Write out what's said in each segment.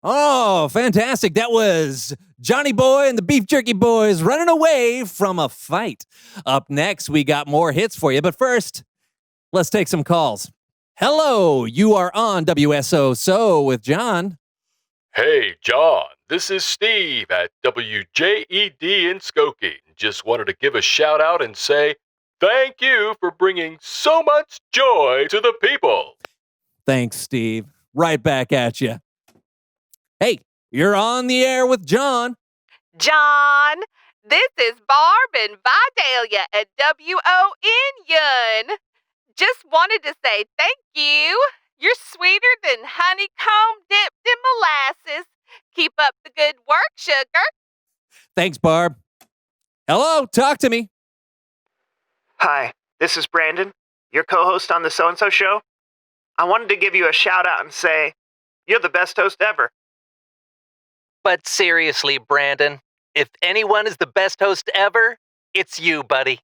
Oh, fantastic. That was Johnny Boy and the Beef Jerky Boys running away from a fight. Up next, we got more hits for you. But first, let's take some calls. Hello, you are on WSO with John. Hey, John, this is Steve at WJED in Skokie. Just wanted to give a shout out and say thank you for bringing so much joy to the people. Thanks, Steve. Right back at you. Hey, you're on the air with John. John, this is Barb and Vidalia at WON. Just wanted to say thank you. You're sweeter than honeycomb dipped in molasses. Keep up the good work, sugar. Thanks, Barb. Hello, talk to me. Hi, this is Brandon, your co-host on the So-and-So Show. I wanted to give you a shout out and say, you're the best host ever. But seriously, Brandon, if anyone is the best host ever, it's you, buddy.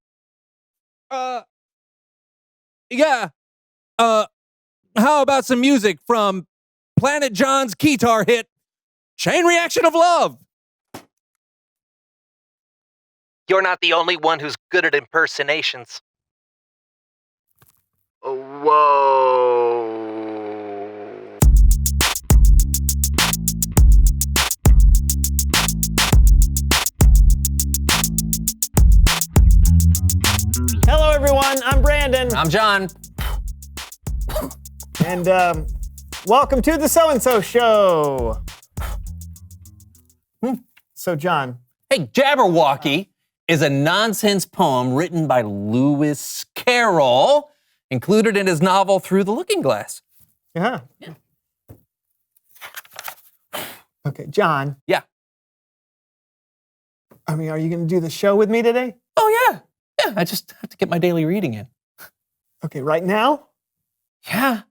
Yeah. How about some music from Planet John's Keytar hit, Chain Reaction of Love? You're not the only one who's good at impersonations. Whoa. Hello, everyone. I'm Brandon. I'm John. And welcome to the So-and-So Show. So, John. Hey, Jabberwocky is a nonsense poem written by Lewis Carroll, included in his novel Through the Looking Glass. Yeah. Okay, John. Yeah. I mean, are you going to do the show with me today? Oh, yeah. Yeah, I just have to get my daily reading in. Okay, right now? Yeah.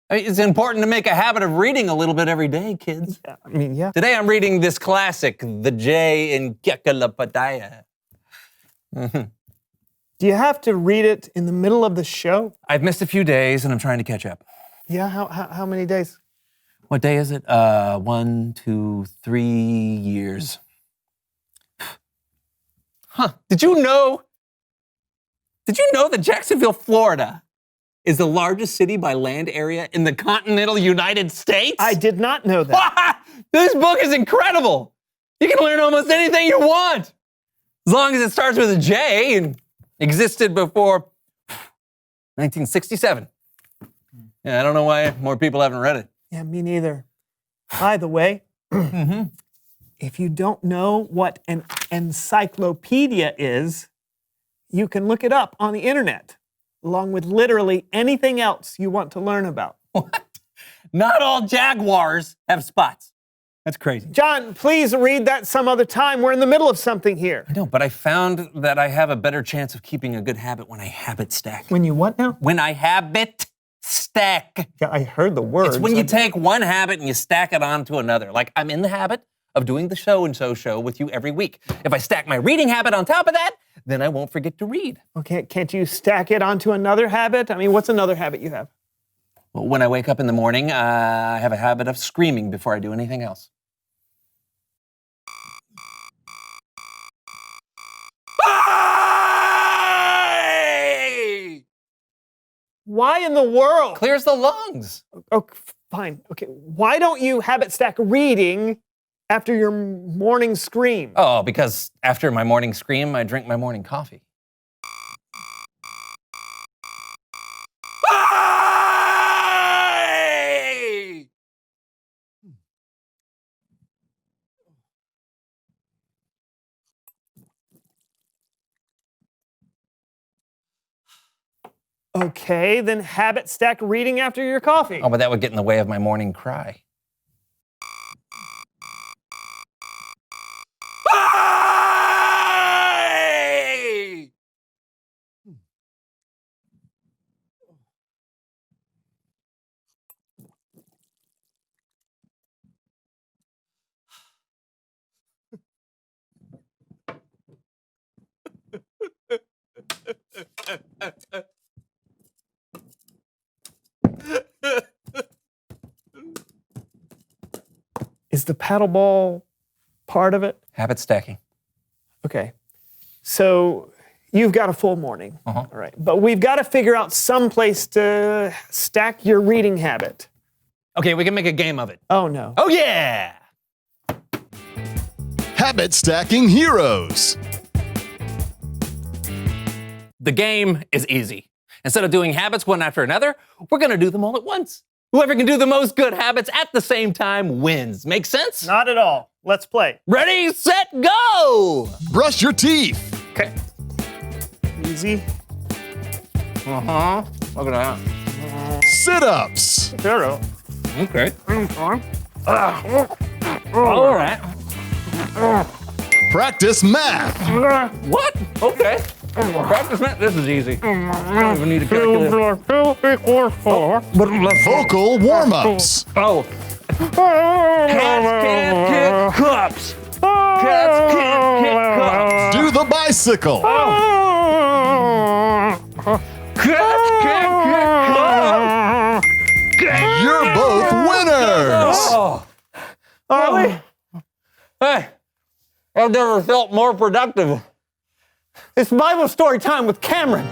I mean, it's important to make a habit of reading a little bit every day, kids. Yeah, I mean, yeah. Today I'm reading this classic, The Jay in Kekalapadaya. Do you have to read it in the middle of the show? I've missed a few days and I'm trying to catch up. Yeah, how many days? What day is it? 1, 2, 3 years. Huh. Did you know that Jacksonville, Florida is the largest city by land area in the continental United States? I did not know that. This book is incredible. You can learn almost anything you want, as long as it starts with a J and existed before 1967. Yeah, I don't know why more people haven't read it. Yeah, me neither. By the way, if you don't know what an encyclopedia is, you can look it up on the internet, along with literally anything else you want to learn about. What? Not all jaguars have spots. That's crazy. John, please read that some other time. We're in the middle of something here. I know, but I found that I have a better chance of keeping a good habit when I habit stack. When you what now? When I habit stack. Yeah, I heard the words. It's when you take one habit and you stack it onto another. Like, I'm in the habit of doing the So-and-So Show with you every week. If I stack my reading habit on top of that, then I won't forget to read. Okay, can't you stack it onto another habit? I mean, what's another habit you have? Well, when I wake up in the morning, I have a habit of screaming before I do anything else. Why in the world? Clears the lungs. Oh, fine. Okay, why don't you habit stack reading after your morning scream? Oh, because after my morning scream, I drink my morning coffee. Okay, then habit stack reading after your coffee. Oh, but that would get in the way of my morning cry. the paddle ball part of it? Habit stacking. Okay. So you've got a full morning. Uh-huh. All right. But we've got to figure out some place to stack your reading habit. Okay, we can make a game of it. Oh, no. Oh, yeah! Habit Stacking Heroes. The game is easy. Instead of doing habits one after another, we're going to do them all at once. Whoever can do the most good habits at the same time wins. Make sense? Not at all. Let's play. Ready, set, go! Brush your teeth. Okay. Easy. Uh-huh. Look at that. Sit-ups. Zero. Okay. All right. Practice math. What? Okay. Practice math. This is easy. I don't even need a calculator. 2 Vocal warm-ups. Oh. Cats can't kick cups. Cats can't kick cups. Do the bicycle. Cats can't kick cups. You're both winners. Oh. Really? Hey, I've never felt more productive. It's Bible story time with Cameron.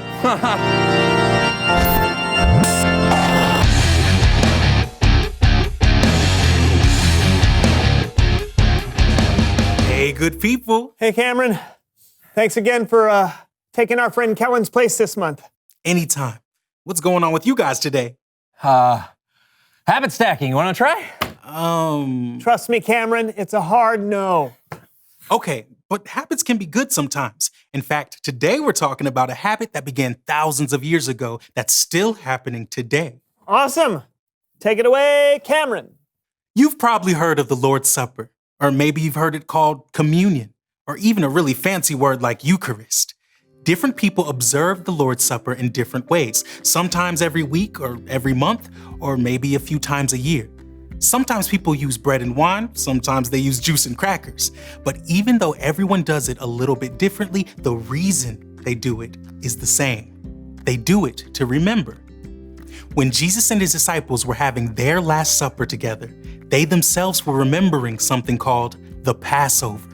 Hey, good people. Hey, Cameron. Thanks again for taking our friend Kellen's place this month. Anytime. What's going on with you guys today? Habit stacking. You want to try? Trust me, Cameron, it's a hard no. Okay, but habits can be good sometimes. In fact, today we're talking about a habit that began thousands of years ago that's still happening today. Awesome. Take it away, Cameron. You've probably heard of the Lord's Supper, or maybe you've heard it called communion, or even a really fancy word like Eucharist. Different people observe the Lord's Supper in different ways, sometimes every week or every month, or maybe a few times a year. Sometimes people use bread and wine, sometimes they use juice and crackers. But even though everyone does it a little bit differently, the reason they do it is the same. They do it to remember. When Jesus and his disciples were having their Last Supper together, they themselves were remembering something called the Passover.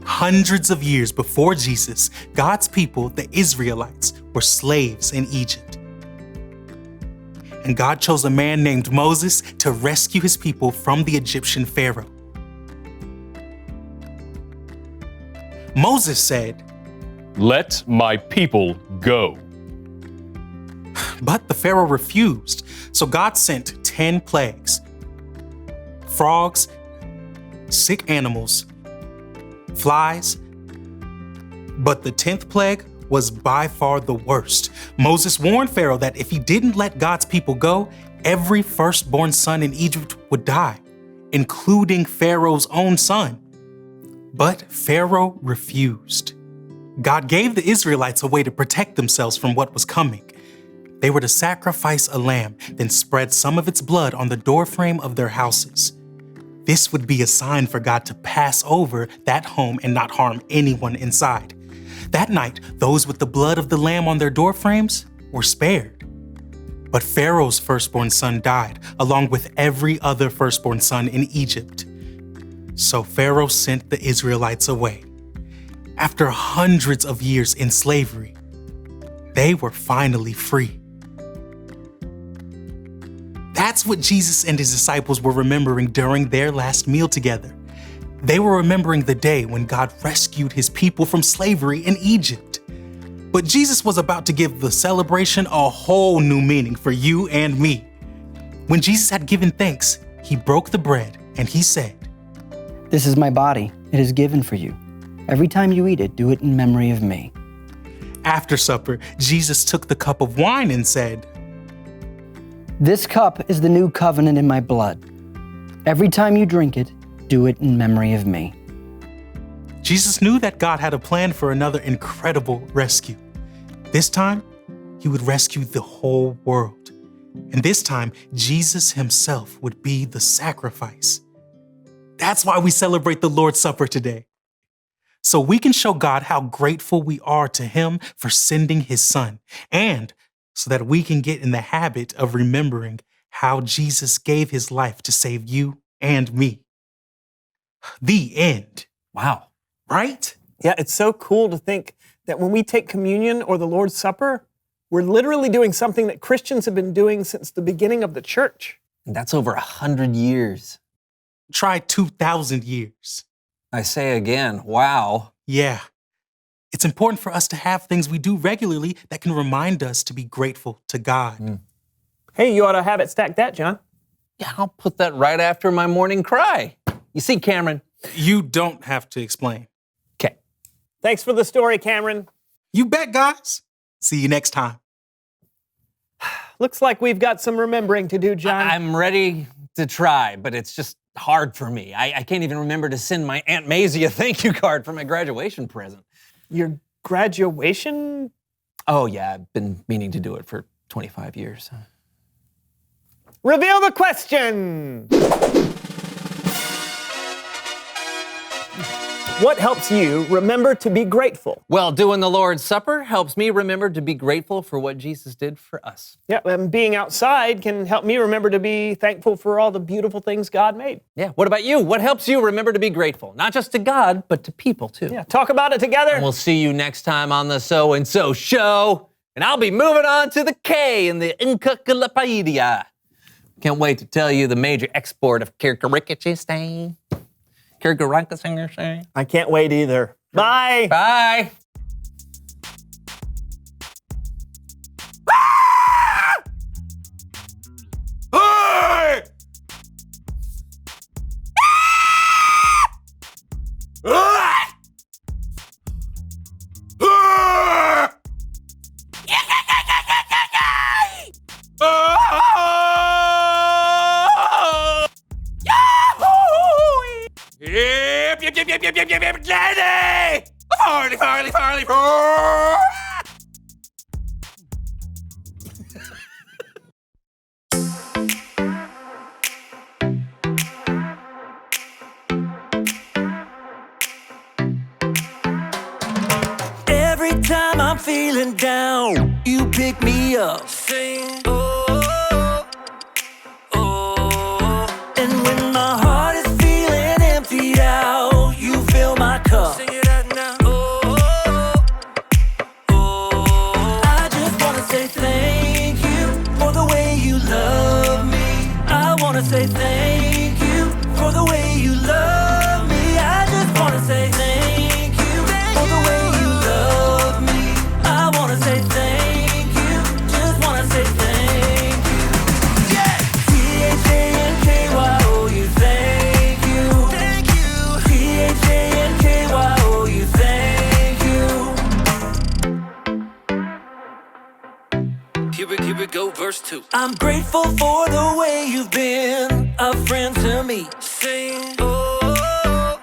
Hundreds of years before Jesus, God's people, the Israelites, were slaves in Egypt. And God chose a man named Moses to rescue his people from the Egyptian Pharaoh. Moses said, Let my people go. but the Pharaoh refused, so God sent 10 plagues. Frogs, sick animals, flies. But the 10th plague was by far the worst. Moses warned Pharaoh that if he didn't let God's people go, every firstborn son in Egypt would die, including Pharaoh's own son. But Pharaoh refused. God gave the Israelites a way to protect themselves from what was coming. They were to sacrifice a lamb, then spread some of its blood on the doorframe of their houses. This would be a sign for God to pass over that home and not harm anyone inside. That night, those with the blood of the lamb on their doorframes were spared. But Pharaoh's firstborn son died, along with every other firstborn son in Egypt. So Pharaoh sent the Israelites away. After hundreds of years in slavery, they were finally free. That's what Jesus and his disciples were remembering during their last meal together. They were remembering the day when God rescued his people from slavery in Egypt. But Jesus was about to give the celebration a whole new meaning for you and me. When Jesus had given thanks, he broke the bread and he said, This is my body. It is given for you. Every time you eat it, do it in memory of me. After supper, Jesus took the cup of wine and said, This cup is the new covenant in my blood. Every time you drink it, do it in memory of me. Jesus knew that God had a plan for another incredible rescue. This time, he would rescue the whole world. And this time, Jesus himself would be the sacrifice. That's why we celebrate the Lord's Supper today. So we can show God how grateful we are to him for sending his son, and so that we can get in the habit of remembering how Jesus gave his life to save you and me. The end. Wow. Right? Yeah, it's so cool to think that when we take communion or the Lord's Supper, we're literally doing something that Christians have been doing since the beginning of the church. And that's over 100 years. Try 2,000 years. I say again, wow. Yeah. It's important for us to have things we do regularly that can remind us to be grateful to God. Hey, you ought to have it stack that, John. Yeah, I'll put that right after my morning cry. You see, Cameron? You don't have to explain. Okay. Thanks for the story, Cameron. You bet, guys. See you next time. Looks like we've got some remembering to do, John. I'm ready to try, but it's just hard for me. I can't even remember to send my Aunt Maisie a thank you card for my graduation present. Your graduation? Oh, yeah, I've been meaning to do it for 25 years. Reveal the question! What helps you remember to be grateful? Well, doing the Lord's Supper helps me remember to be grateful for what Jesus did for us. Yeah, and being outside can help me remember to be thankful for all the beautiful things God made. Yeah, what about you? What helps you remember to be grateful? Not just to God, but to people too. Yeah, talk about it together. And we'll see you next time on the So and So Show. And I'll be moving on to the K in the Encyclopedia. Can't wait to tell you the major export of Kirkarikachistain. Kirkarikachistain. I can't wait either. Bye. Bye. Hey! Yep, Daddy! Farley! Every time I'm feeling down, you pick me up. Sing, oh, oh. And when my heart is feeling emptied out, you fill my cup. Sing it out now. Oh, oh. I just wanna say thank you for the way you love me. I wanna say thank you for the way you love me. I just wanna say thank you for the way you love me. I wanna say thank you, just wanna say thank you. Yeah! T-H-A-N-K-Y-O-U, thank you. Thank you. T-H-A-N-K-Y-O-U, thank you. Here we go, verse 2. I'm grateful for the way you've been a friend to me. Sing, oh,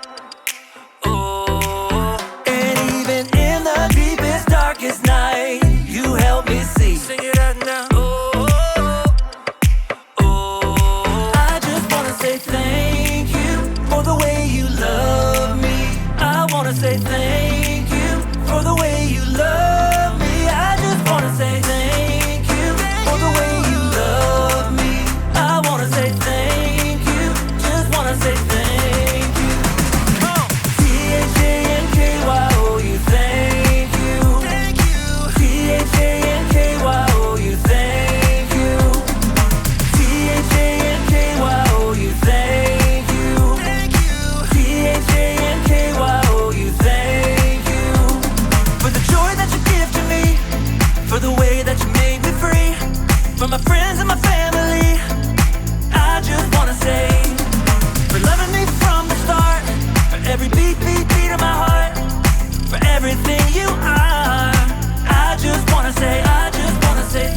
oh. And even in the deepest, darkest night, you help me see. Sing it out now. Oh, oh. I just wanna say thank you for the way you love me. I wanna say thank you for the way you love me. I just wanna say thank you for the way you love me. I wanna say thank you, just wanna say thank you. T-H-A-N-K-Y-O-U, thank you. Thank you. T-H-A-N-K-Y-O-U, thank you. T-H-A-N-K-Y-O-U, thank you. Thank you. T-H-A-N-K-Y-O-U, thank you. For the joy that you give to me, for the way that you made me free, for my friends and my family, I just wanna say, for loving me from the start, for every beat of my heart, for everything you are. I just wanna say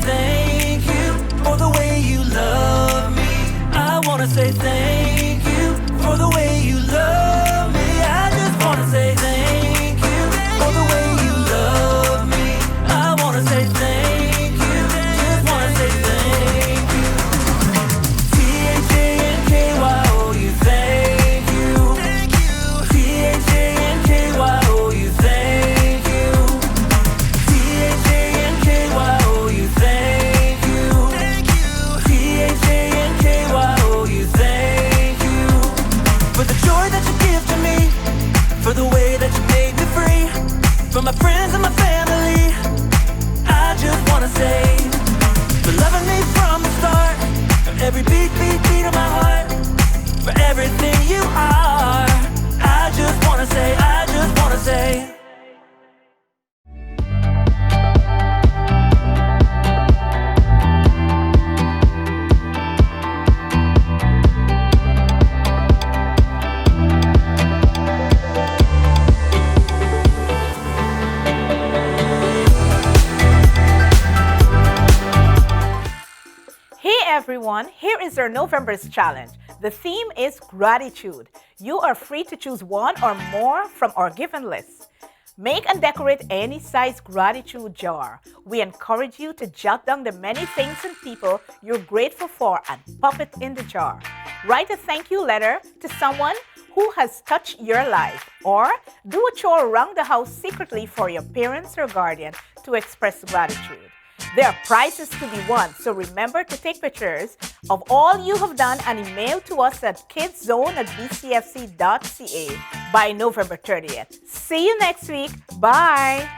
thank you for the way you love me. I wanna say thank you for the way you love me. I just wanna say thank you for the way you love me. I wanna say thank you, just wanna say thank you. friends and my family, I just wanna say, for loving me from the start, for every beat, beat, beat of my heart, for everything you are. I just wanna say, I just wanna say. Hey everyone, here is our November's challenge. The theme is gratitude. You are free to choose one or more from our given list. Make and decorate any size gratitude jar. We encourage you to jot down the many things and people you're grateful for and pop it in the jar. Write a thank you letter to someone who has touched your life, or do a chore around the house secretly for your parents or guardian to express gratitude. There are prizes to be won, so remember to take pictures of all you have done and email to us at kidzone@bcfc.ca by November 30th. See you next week. Bye!